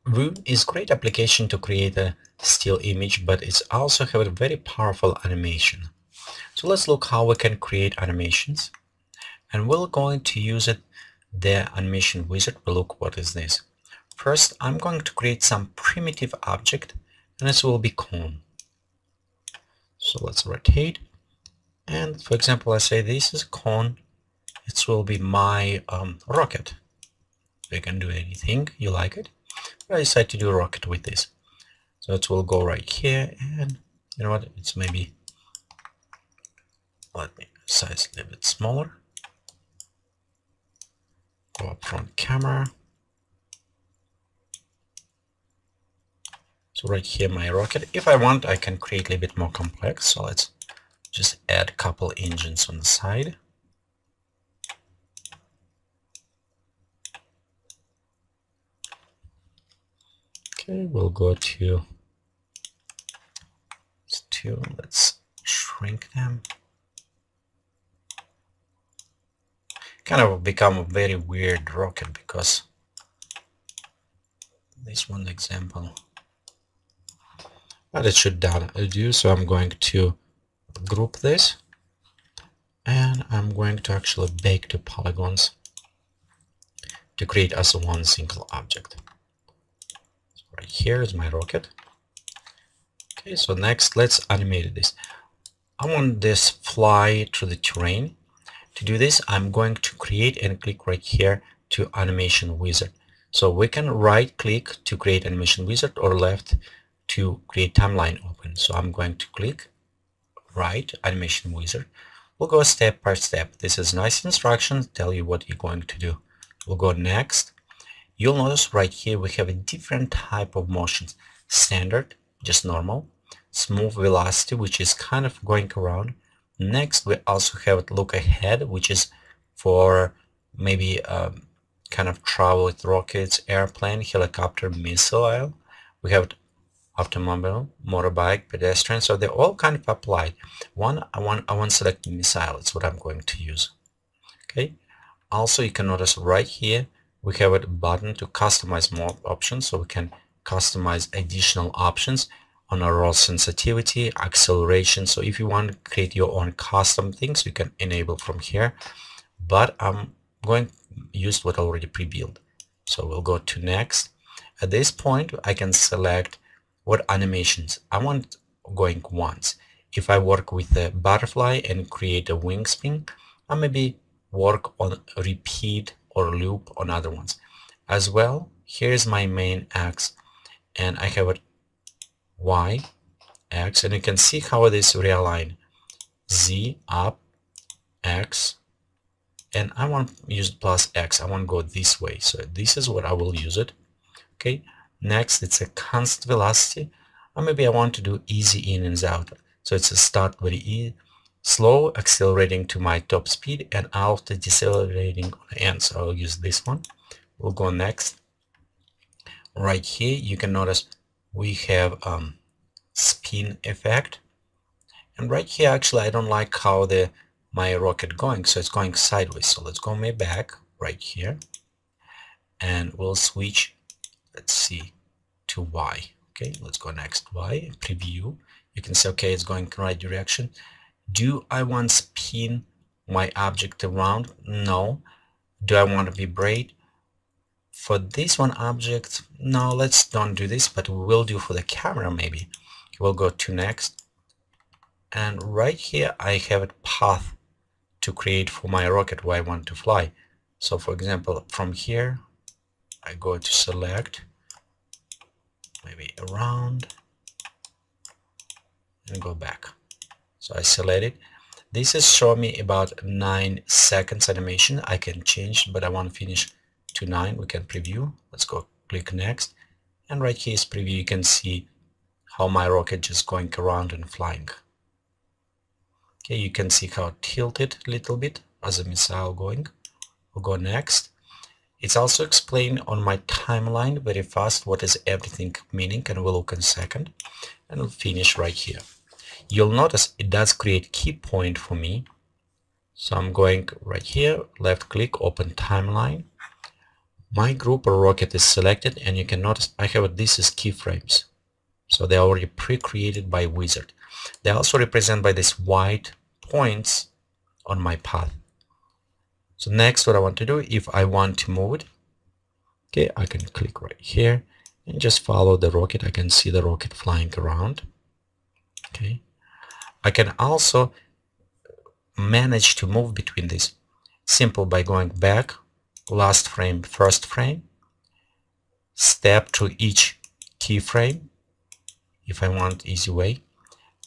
Vue is a great application to create a still image, but it's also have a very powerful animation. So let's look how we can create animations, and we're going to use the animation wizard. We'll look what is this. First, I'm going to create some primitive object, and this will be cone. So let's rotate, and for example, I say this is cone. It will be my rocket. You can do anything you like it. I decide to do a rocket with this. So it will go right here, and you know what? It's maybe, let me size a little bit smaller. Go up front camera. So right here my rocket. If I want, I can create a little bit more complex. So let's just add a couple engines on the side. Okay, we'll go to two. Let's shrink them. Kind of become a very weird rocket because this one example, but it should do. So I'm going to group this, and I'm going to actually bake the polygons to create as one single object. So right here is my rocket. Okay, so next let's animate this. I want this fly through the terrain. To do this, I'm going to create and click right here to animation wizard. So we can right click to create animation wizard or left to create timeline open. So I'm going to click right animation wizard. We'll go step by step. This is nice instructions, tell you what you're going to do. We'll go next. You'll notice right here we have a different type of motions. Standard, just normal. Smooth velocity, which is kind of going around. Next, we also have look ahead, which is for maybe kind of travel with rockets, airplane, helicopter, missile. We have automobile, motorbike, pedestrian. So they're all kind of applied. I want to select missile. It's what I'm going to use. Okay. Also, you can notice right here we have a button to customize more options, so we can customize additional options on our roll sensitivity, acceleration. So if you want to create your own custom things, you can enable from here, but I'm going to use what already pre-built. So we'll go to next. At this point, I can select what animations I want going once. If I work with a butterfly and create a wing spin, I maybe work on repeat or loop on other ones. As well, here's my main X, and I have a Y, X, and you can see how it is realigned. Z, up, X, and I want to use plus X. I want to go this way. So this is what I will use it. Okay. Next, it's a constant velocity. Or maybe I want to do easy in and out. So it's a start very slow, accelerating to my top speed, and after decelerating on the end. So I'll use this one. We'll go next. Right here, you can notice we have spin effect, and right here actually I don't like how my rocket going, so it's going sideways. So let's go way back right here, and we'll switch, let's see, to Y. Okay, let's go next, Y, preview. You can say, okay, it's going in the right direction. Do I want to spin my object around? No. Do I want to vibrate? For this one object, no, let's don't do this, but we will do for the camera maybe. We'll go to next, and right here I have a path to create for my rocket where I want to fly. So for example, from here I go to select, maybe around, and go back. So I select it. This is showing me about 9 seconds animation. I can change, but I want to finish to 9. We can preview. Let's go click next, and right here is preview. You can see how my rocket just going around and flying. Okay, you can see how it tilted a little bit as a missile going. We'll go next. It's also explained on my timeline very fast what is everything meaning, and we'll look in a second, and we'll finish right here. You'll notice it does create key point for me. So I'm going right here, left click, open timeline. my group or rocket is selected, and you can notice I have this is keyframes. So they're already pre-created by Wizzard. They're also represented by these white points on my path. So next, what I want to do, if I want to move it, okay, I can click right here and just follow the rocket. I can see the rocket flying around. Okay, I can also manage to move between these. Simple by going back, last frame, first frame, step through each keyframe. If I want easy way,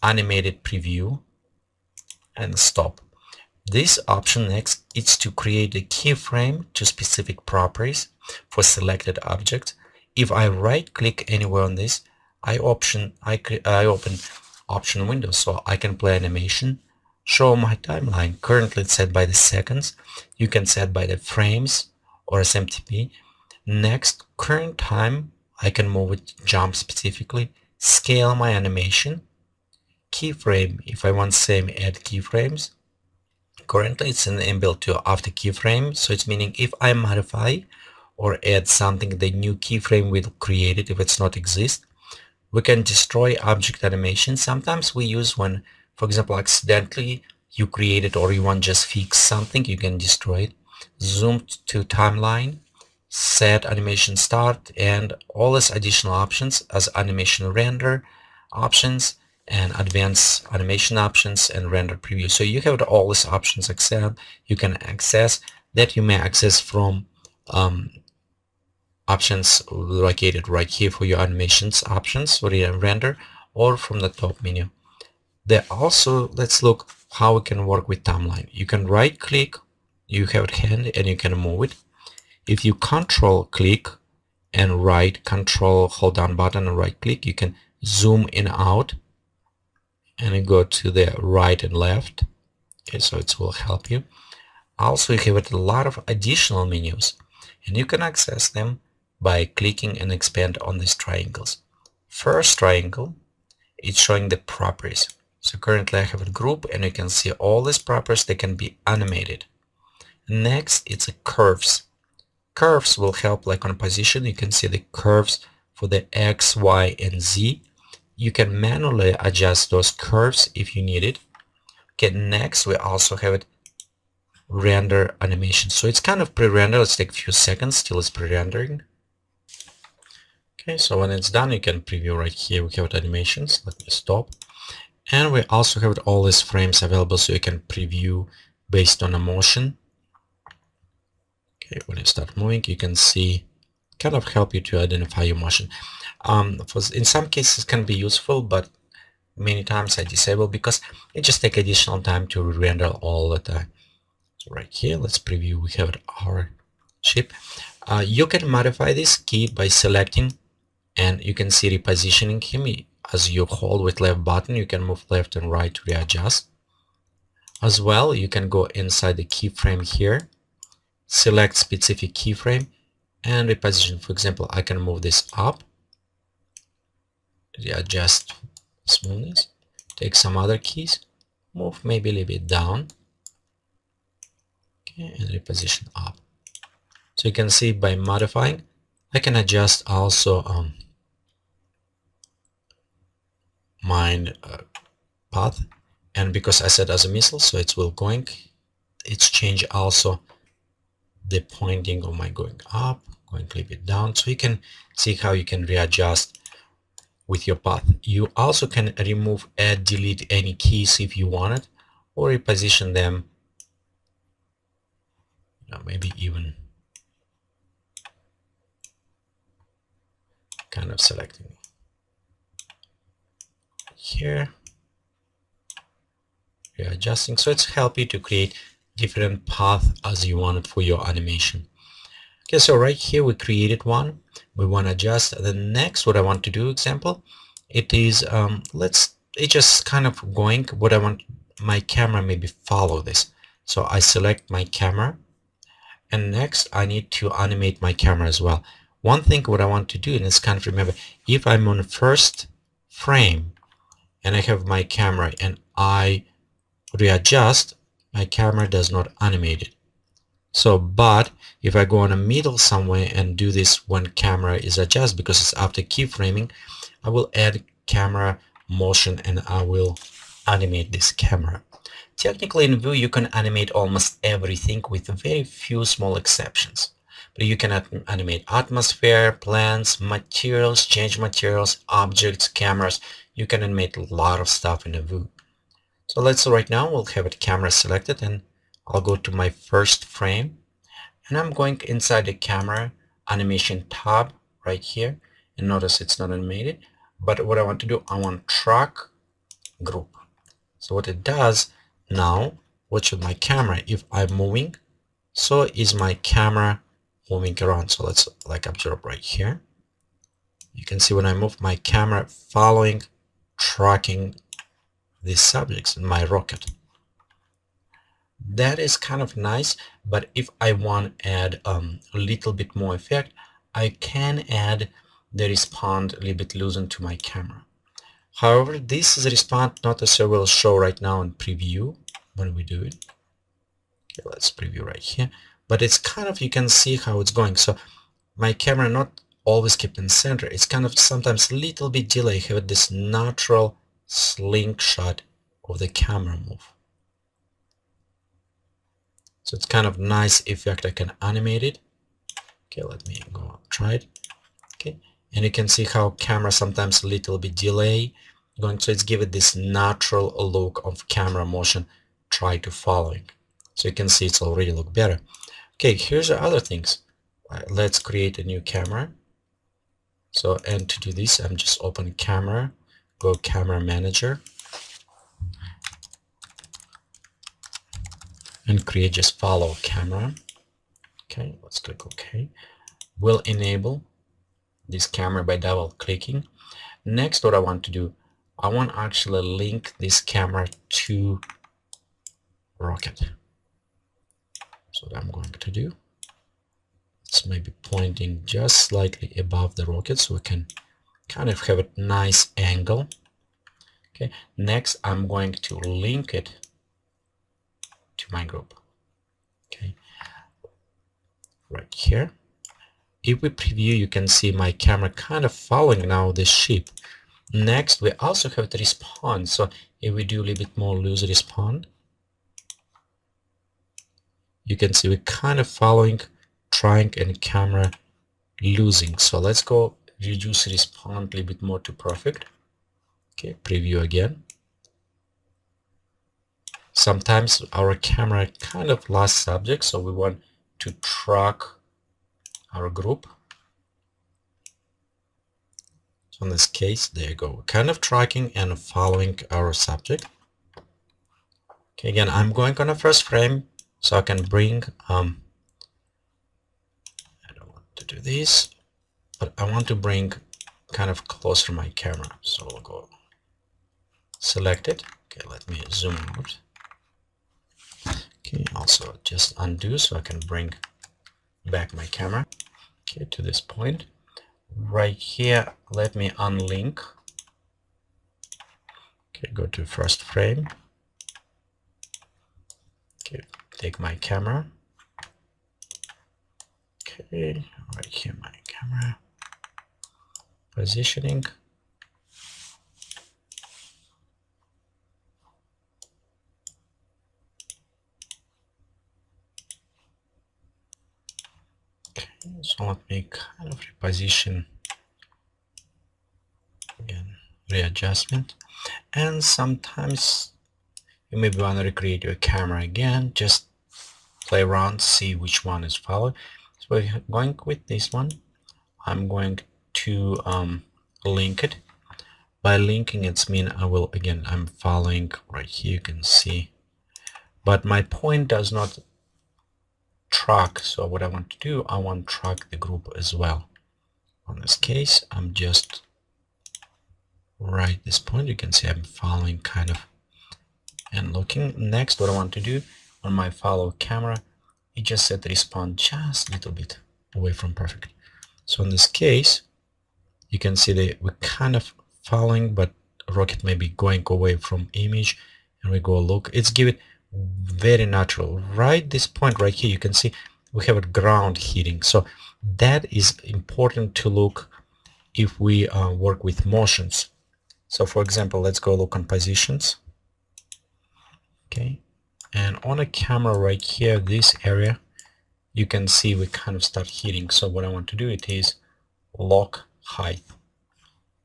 animated preview, and stop. This option next is to create a keyframe to specific properties for selected object. If I right click anywhere on this, I open option window, so I can play animation, show my timeline. Currently it's set by the seconds. You can set by the frames or SMTP. Next, current time, I can move it, jump specifically, scale my animation, keyframe, if I want same, add keyframes. Currently it's an inbuilt to after keyframe, so it's meaning if I modify or add something, the new keyframe will create it if it's not exist. We can destroy object animation. Sometimes we use when, for example, accidentally you create it or you want just fix something, you can destroy it. Zoom to timeline, set animation start, and all these additional options as animation render options and advanced animation options and render preview. So you have all these options you can access that you may access from options located right here for your animations options for your render, or from the top menu. There also, let's look how we can work with timeline. You can right click, you have it hand, and you can move it. If you control click and right, control hold down button and right click, you can zoom in out and you go to the right and left. Okay, so it will help you. Also, you have a lot of additional menus, and you can access them by clicking and expand on these triangles. First triangle, it's showing the properties. So currently I have a group, and you can see all these properties, they can be animated. Next, it's a curves. Curves will help like on position. You can see the curves for the X, Y, and Z. You can manually adjust those curves if you need it. Okay, next we also have it render animation. So it's kind of pre-rendered. Let's take a few seconds till it's pre-rendering. Okay, so when it's done, you can preview right here. We have animations. Let me stop. And we also have all these frames available, so you can preview based on a motion. Okay, when you start moving, you can see, kind of help you to identify your motion. In some cases can be useful, but many times I disable because it just takes additional time to render all the time. So right here, let's preview. We have our ship. You can modify this key by selecting, and you can see repositioning him. As you hold with left button, you can move left and right to readjust. As well, you can go inside the keyframe here, select specific keyframe, and reposition. For example, I can move this up, readjust smoothness, take some other keys, move maybe a little bit down, okay, and reposition up. So you can see by modifying, I can adjust also my path, and because I set as a missile, so it will going, it's change also the pointing of my going up, going a little bit down, so you can see how you can readjust with your path. You also can remove, add, delete any keys if you want it, or reposition them, maybe even kind of selecting here, readjusting. So it's help you to create different path as you want it for your animation. Okay, so right here we created one. We want to adjust. The next, what I want to do, example, it is it's just kind of going. What I want my camera maybe follow this. So I select my camera, and next I need to animate my camera as well. One thing what I want to do, and it's kind of remember, if I'm on the first frame and I have my camera and I readjust, my camera does not animate it. So, but if I go in the middle somewhere and do this when camera is adjusted, because it's after keyframing, I will add camera motion and I will animate this camera. Technically in Vue you can animate almost everything with very few small exceptions. But you can animate atmosphere, plants, materials, change materials, objects, cameras. You can animate a lot of stuff in the Vue. So let's right now we'll have it camera selected, and I'll go to my first frame, and I'm going inside the camera animation tab right here, and notice it's not animated. But what I want to do, I want track group. So what it does now, watch with my camera, if I'm moving, so is my camera moving around. So let's like observe right here. You can see when I move my camera following, tracking these subjects in my rocket. That is kind of nice, but if I want to add a little bit more effect, I can add the respawn a little bit loosened to my camera. However, this is a respawn not necessarily will show right now in preview when we do it. Okay, let's preview right here. But it's kind of, you can see how it's going. So my camera not always kept in center. It's kind of sometimes a little bit delay. I have this natural slingshot of the camera move. So it's kind of nice effect. I can animate it. Okay, let me go try it. Okay, and you can see how camera sometimes a little bit delay going. So it's give it this natural look of camera motion. Try to following. So you can see it's already look better. Okay, here's the other things. Let's create a new camera. So, and to do this, I'm just open camera, go camera manager, and create just follow camera. Okay, let's click OK. We'll enable this camera by double clicking. Next, what I want to do, I want to actually link this camera to rocket. So what I'm going to do, it's maybe pointing just slightly above the rocket so we can kind of have a nice angle. Okay, next I'm going to link it to my group. Okay, right here. If we preview, you can see my camera kind of following now this ship. Next, we also have the respawn. So if we do a little bit more loose respawn, you can see we're kind of following, trying, and camera losing. So let's go reduce respawn a little bit more to perfect. Okay, preview again. Sometimes our camera kind of lost subject, so we want to track our group. So in this case, there you go. We're kind of tracking and following our subject. Okay, again, I'm going on the first frame. So I can bring, I don't want to do this, but I want to bring kind of closer my camera. So we'll go select it. Okay, let me zoom out. Okay, also just undo so I can bring back my camera. Okay, to this point. Right here, let me unlink. Okay, go to first frame. Okay. Take my camera. Okay, right here my camera. Positioning. Okay, so let me kind of reposition again, readjustment, and sometimes you maybe want to recreate your camera again, just play around, see which one is followed. So we're going with this one. I'm going to link it. By linking it's mean I will, again, I'm following right here, you can see. But my point does not track, so what I want to do, I want to track the group as well. In this case, I'm just right this point, you can see I'm following kind of and looking. Next, what I want to do on my follow camera, it just set the respawn just a little bit away from perfect. So in this case, you can see that we're kind of following, but rocket may be going away from image, and we go look. It's give it very natural. Right this point right here, you can see we have a ground heating. So that is important to look if we work with motions. So for example, let's go look on positions. Okay, and on a camera right here, this area, you can see we kind of start heating. So what I want to do it is lock height.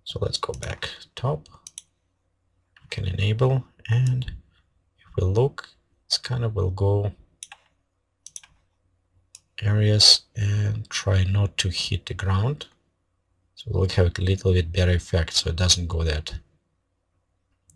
So let's go back top. We can enable, and if we look, it's kind of will go areas and try not to hit the ground. So we'll have a little bit better effect, so it doesn't go that.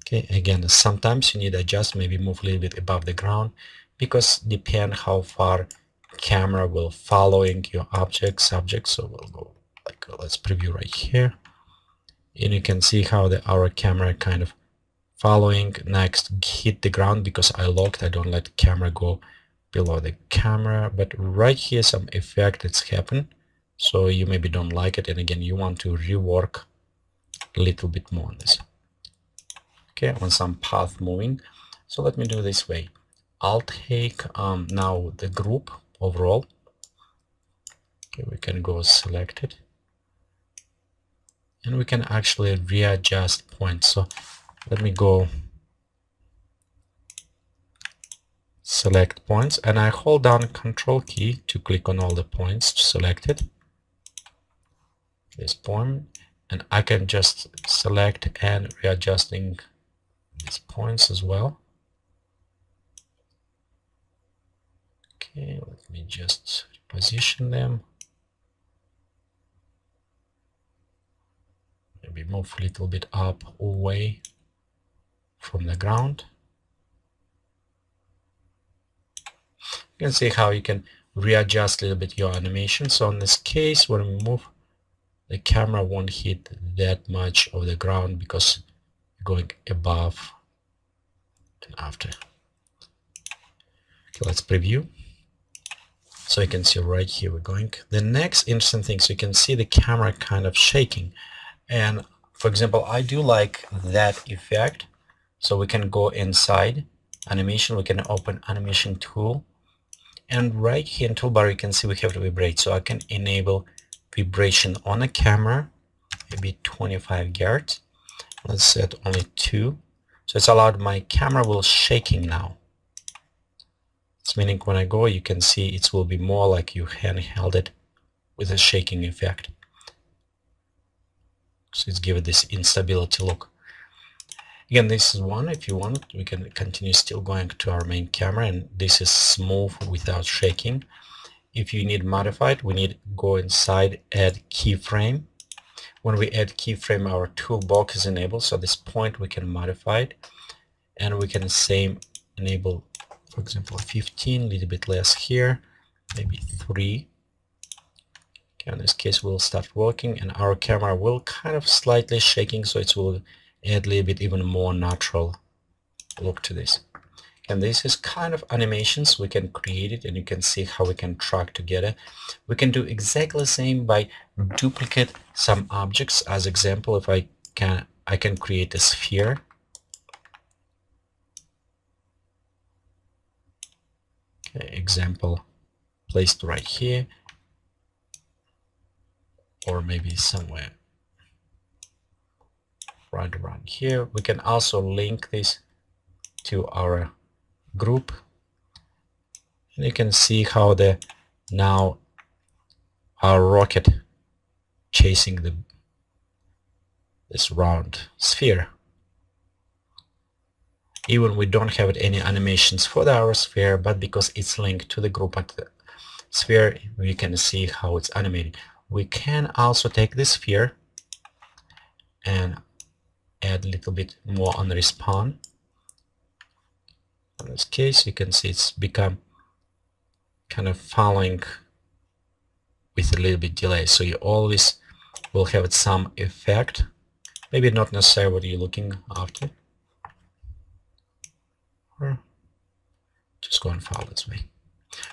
Okay, again, sometimes you need to adjust, maybe move a little bit above the ground, because depend how far camera will following your subject. So we'll go like, let's preview right here, and you can see how our camera kind of following, next hit the ground because I locked. I don't let the camera go below the camera, but right here some effect that's happened, so you maybe don't like it, and again you want to rework a little bit more on this. Okay, on some path moving. So let me do this way. I'll take now the group overall. Okay, we can go select it, and we can actually readjust points. So let me go select points, and I hold down Control key to click on all the points to select it. This point, and I can just select and readjusting these points as well. Okay, let me just reposition them. Maybe move a little bit up away from the ground. You can see how you can readjust a little bit your animation. So in this case, when we move, the camera won't hit that much of the ground because going above and after. Okay, let's preview. So you can see right here we're going. The next interesting thing, so you can see the camera kind of shaking. And for example, I do like that effect. So we can go inside animation, we can open animation tool. And right here in toolbar, you can see we have to vibrate. So I can enable vibration on a camera, maybe 25 Hz. Let's set only 2. So it's allowed my camera will shaking now. It's meaning when I go, you can see it will be more like you handheld it with a shaking effect. So it's given this instability look. Again, this is one. If you want, we can continue still going to our main camera, and this is smooth without shaking. If you need modified, we need go inside, add keyframe. When we add keyframe, our toolbox is enabled. So at this point, we can modify it, and we can same enable, for example, 15, a little bit less here, maybe 3. Okay, in this case, we'll start working, and our camera will kind of slightly shaking, so it will add a little bit even more natural look to this. And this is kind of animations we can create it, and you can see how we can track together. We can do exactly the same by duplicate some objects. As example, if I can create a sphere. Okay, example placed right here, or maybe somewhere right around here. We can also link this to our group, and you can see how now our rocket chasing this round sphere. Even we don't have any animations for our sphere, but because it's linked to the group at the sphere, we can see how it's animated. We can also take this sphere and add a little bit more on respawn. In this case, you can see it's become kind of following with a little bit delay. So you always will have some effect. Maybe not necessarily what you're looking after. Or just go and follow this way.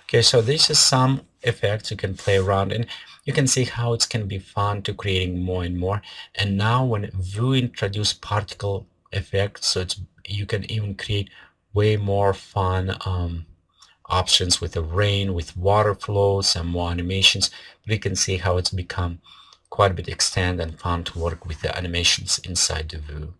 Okay, so this is some effects you can play around, and you can see how it can be fun to creating more and more. And now when we introduce particle effects, so you can even create way more fun options with the rain, with water flows, some more animations. We can see how it's become quite a bit extended and fun to work with the animations inside the view.